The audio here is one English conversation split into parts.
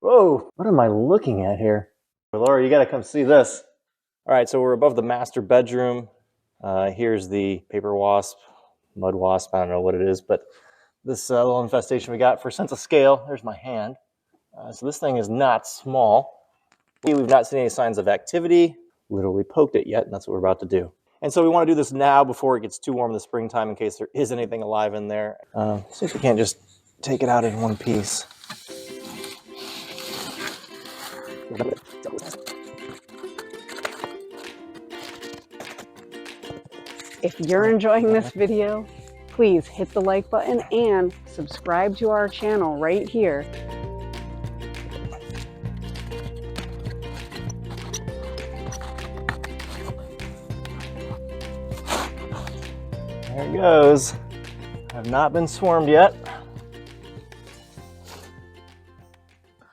Whoa, what am I looking at here? Laura, you gotta come see this. All right, so we're above the master bedroom. Here's the paper wasp, mud wasp, I don't know what it is, but this little infestation we got for sense of scale. There's my hand. So this thing is not small. We've not seen any signs of activity. Literally poked it yet, and that's what we're about to do. And so we want to do this now before it gets too warm in the springtime in case there is anything alive in there. See if we can't just take it out in one piece. If you're enjoying this video, please hit the like button and subscribe to our channel right here. There it goes. I've not been swarmed yet.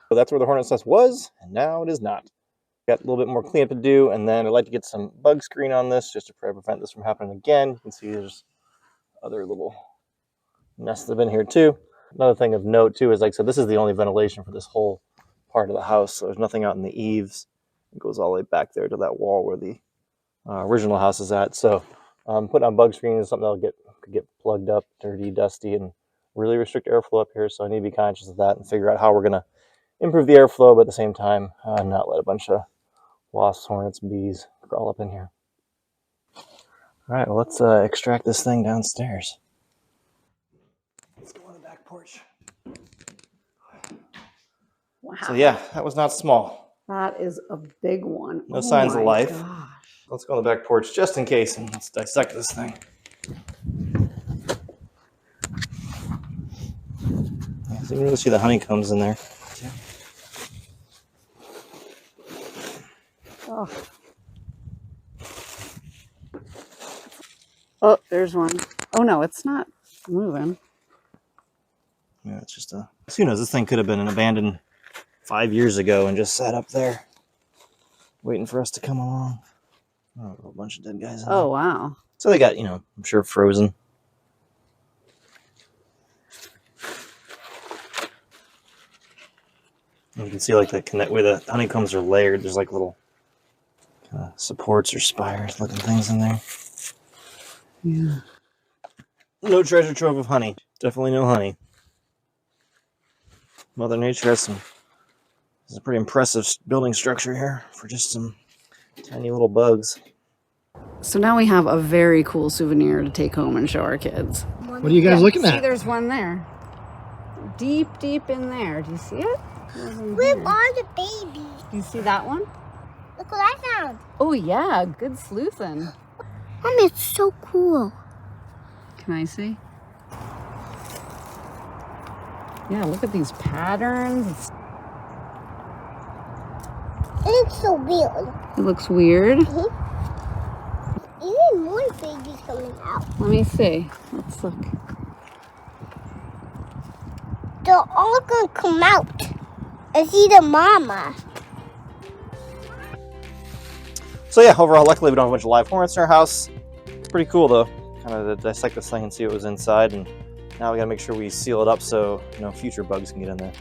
So that's where the hornet's nest was, and now it is not. Got a little bit more cleanup to do, and then I'd like to get some bug screen on this just to prevent this from happening again. You can see there's other little nests that have been here too. Another thing of note too is, like I said, this is the only ventilation for this whole part of the house. So there's nothing out in the eaves. It goes all the way back there to that wall where the original house is at. So putting on bug screen is something that'll could get plugged up, dirty, dusty, and really restrict airflow up here. So I need to be conscious of that and figure out how we're gonna improve the airflow, but at the same time, not let a bunch of wasps, hornets, bees crawl up in here. All right, well, let's extract this thing downstairs. Let's go on the back porch. Wow. So yeah, that was not small. That is a big one. No signs of life. Gosh. Let's go on the back porch just in case, and let's dissect this thing. Yeah, so you can really see the honeycombs in there. Oh. Oh, there's one. Oh no, it's not moving. Yeah, it's just who knows, this thing could have been abandoned 5 years ago and just sat up there waiting for us to come along. Oh, a bunch of dead guys in there. Oh wow. So they got, I'm sure frozen. And you can see like where the honeycombs are layered, there's like little supports or spires looking things in there. Yeah. No treasure trove of honey. Definitely no honey. Mother Nature has this is a pretty impressive building structure here for just some tiny little bugs. So now we have a very cool souvenir to take home and show our kids. What are you guys looking at? See, there's one there. Deep, deep in there. Do you see it? Where are the babies? Do you see that one? Look what I found. Oh yeah, good sleuthing. Mom, it's so cool. Can I see? Yeah, look at these patterns. It looks so weird. It looks weird. Even more babies coming out. Let me see. Let's look. They're all gonna come out and see the mama. So yeah, overall, luckily we don't have a bunch of live hornets in our house. It's pretty cool though, kind of to dissect this thing and see what was inside. And now we gotta make sure we seal it up so future bugs can get in there.